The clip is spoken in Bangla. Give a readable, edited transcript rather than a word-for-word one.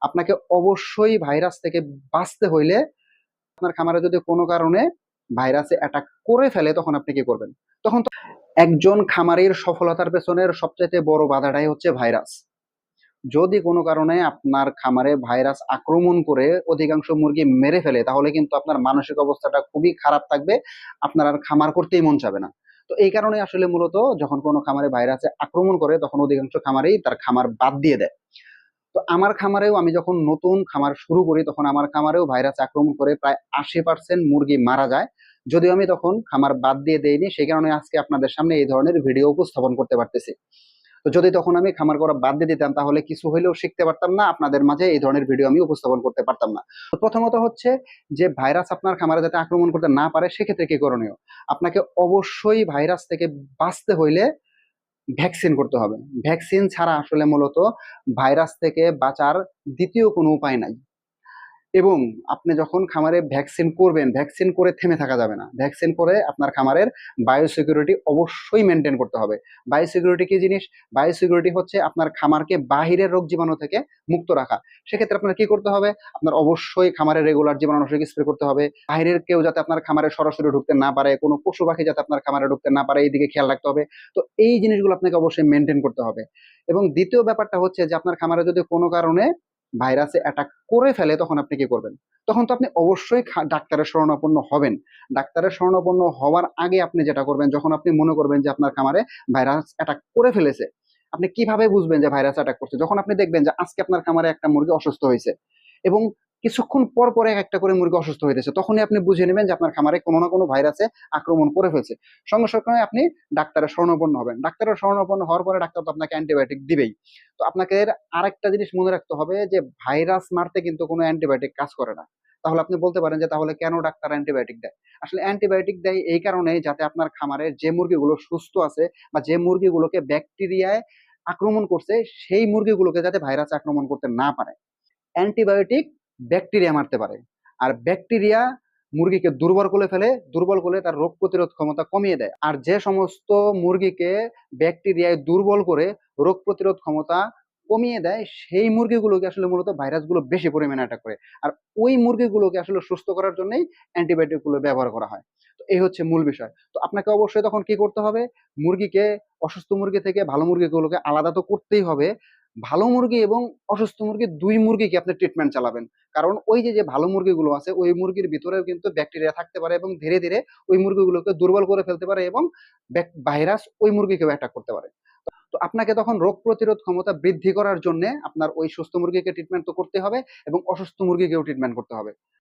আপনাকে অবশ্যই ভাইরাস থেকে বাঁচতে হইলে আপনার খামারে যদি কোনো কারণে ভাইরাসে অ্যাটাক করে ফেলে তখন আপনি কি করবেন? তখন তো একজন খামারির সফলতার পেছনের সবচাইতে বড় বাধাটাই হচ্ছে ভাইরাস। যদি কোনো কারণে আপনার খামারে ভাইরাস আক্রমণ করে অধিকাংশ মুরগি মেরে ফেলে তাহলে কিন্তু আপনার মানসিক অবস্থাটা খুবই খারাপ থাকবে। আপনার আর খামার করতেই মন চাবে না। তো এই কারণে আসলে মূলত যখন কোনো খামারে ভাইরাসে আক্রমণ করে তখন অধিকাংশ খামারেই তার খামার বাদ দিয়ে দেয়। তো আমার খামারেও আমি যখন নতুন খামার শুরু করি তখন আমার খামারেও ভাইরাস আক্রমণ করে প্রায় 80% মুরগি মারা যায়। যদিও আমি তখন খামার বাদ দিয়ে দেইনি, সেই কারণে আজকে আপনাদের সামনে এই ধরনের ভিডিও উপস্থাপন করতে পারতেছি। তো যদি তখন আমি খামার করা বাদ দিয়ে দিতাম তাহলে কিছু হইলেও শিখতে পারতাম না, আপনাদের মাঝে এই ধরনের ভিডিও আমি উপস্থাপন করতে পারতাম না। তো প্রথমত হচ্ছে যে ভাইরাস আপনার খামারে যাতে আক্রমণ করতে না পারে সেক্ষেত্রে কি করণীয়? আপনাকে অবশ্যই ভাইরাস থেকে বাঁচতে হইলে ভ্যাকসিন করতে হবে। ভ্যাকসিন ছাড়া আসলে মূলত ভাইরাস থেকে বাঁচার দ্বিতীয় কোনো উপায় নাই। এবং আপনি যখন খামারে ভ্যাকসিন করবেন, ভ্যাকসিন করে থেমে থাকা যাবে না। ভ্যাকসিন করে আপনার খামারের বায়োসিকিউরিটি অবশ্যই মেনটেন করতে হবে। বায়োসিকিউরিটি কি জিনিস? বায়োসিকিউরিটি হচ্ছে আপনার খামারকে বাহিরের রোগ জীবাণু থেকে মুক্ত রাখা। সেক্ষেত্রে আপনার কি করতে হবে? আপনার অবশ্যই খামারে রেগুলার জীবাণুনাশক স্প্রে করতে হবে। বাহিরের কেউ যাতে আপনার খামারে সরাসরি ঢুকতে না পারে, কোনো পশু পাখি যাতে আপনার খামারে ঢুকতে না পারে, এইদিকে খেয়াল রাখতে হবে। তো এই জিনিসগুলো আপনাকে অবশ্যই মেনটেন করতে হবে। এবং দ্বিতীয় ব্যাপারটা হচ্ছে যে আপনার খামারে যদি কোনো কারণে ভাইরাসে অ্যাটাক করে ফেলে তখন আপনি কি করবেন? তখন তো আপনি অবশ্যই ডাক্তারের শরণাপন্ন হবেন। ডাক্তারের শরণাপন্ন হওয়ার আগে আপনি যেটা করবেন, যখন আপনি মনে করবেন যে আপনার খামারে ভাইরাস অ্যাটাক করে ফেলেছে, আপনি কিভাবে বুঝবেন যে ভাইরাস অ্যাটাক করছে? যখন আপনি দেখবেন যে আজকে আপনার খামারে একটা মুরগি অসুস্থ হয়েছে এবং কিছুক্ষণ পর পরে একটা করে মুরগি অসুস্থ হইতেছে, তখনই আপনি বুঝে নেবেন যে আপনার খামারে কোনো না কোনো ভাইরাসে আক্রমণ করে ফেলছে। সঙ্গে সঙ্গে আপনি ডাক্তারের শরণাপন্ন হবেন। ডাক্তারের শরণাপন্ন হওয়ার পরে ডাক্তার তো আপনাকে অ্যান্টিবায়োটিক দিবেই। তো আপনাকে আরেকটা জিনিস মনে রাখতে হবে যে ভাইরাস মারতে কিন্তু কোনো অ্যান্টিবায়োটিক কাজ করে না। তাহলে আপনি বলতে পারেন যে তাহলে কেন ডাক্তার অ্যান্টিবায়োটিক দেয়? আসলে অ্যান্টিবায়োটিক দেয় এই কারণেই যাতে আপনার খামারের যে মুরগিগুলো সুস্থ আছে বা যে মুরগিগুলোকে ব্যাকটেরিয়ায় আক্রমণ করছে সেই মুরগিগুলোকে যাতে ভাইরাস আক্রমণ করতে না পারে। অ্যান্টিবায়োটিক ব্যাকটেরিয়া মারতে পারে। আর ব্যাকটেরিয়া মুরগিকে দুর্বল করে ফেলে, দুর্বল করলে তার রোগ প্রতিরোধ ক্ষমতা কমিয়ে দেয়। আর যে সমস্ত মুরগিকে ব্যাকটেরিয়ায় দুর্বল করে রোগ প্রতিরোধ ক্ষমতা কমিয়ে দেয় সেই মুরগিগুলোকে আসলে মূলত ভাইরাসগুলো বেশি পরিমাণে অ্যাটাক করে। আর ওই মুরগিগুলোকে আসলে সুস্থ করার জন্যই অ্যান্টিবায়োটিক গুলো ব্যবহার করা হয়। তো এই হচ্ছে মূল বিষয়। তো আপনাকে অবশ্যই তখন কি করতে হবে? মুরগিকে, অসুস্থ মুরগি থেকে ভালো মুরগিগুলোকে আলাদা তো করতেই হবে। ভালো মুরগি এবং অসুস্থ মুরগি ২ মুরগিকে আপনি ট্রিটমেন্ট চালাবেন। কারণ ওই যে ভালো মুরগিগুলো আছে ওই মুরগির ভিতরেও কিন্তু ব্যাকটেরিয়া থাকতে পারে এবং ধীরে, ধীরে ওই মুরগিগুলোকে দুর্বল করে ফেলতে পারে এবং ভাইরাস ওই মুরগিকেও অ্যাটাক করতে পারে। তো আপনাকে তখন রোগ প্রতিরোধ ক্ষমতা বৃদ্ধি করার জন্যে আপনার ওই সুস্থ মুরগিকে ট্রিটমেন্ট তো করতে হবে এবং অসুস্থ মুরগিকেও ট্রিটমেন্ট করতে হবে।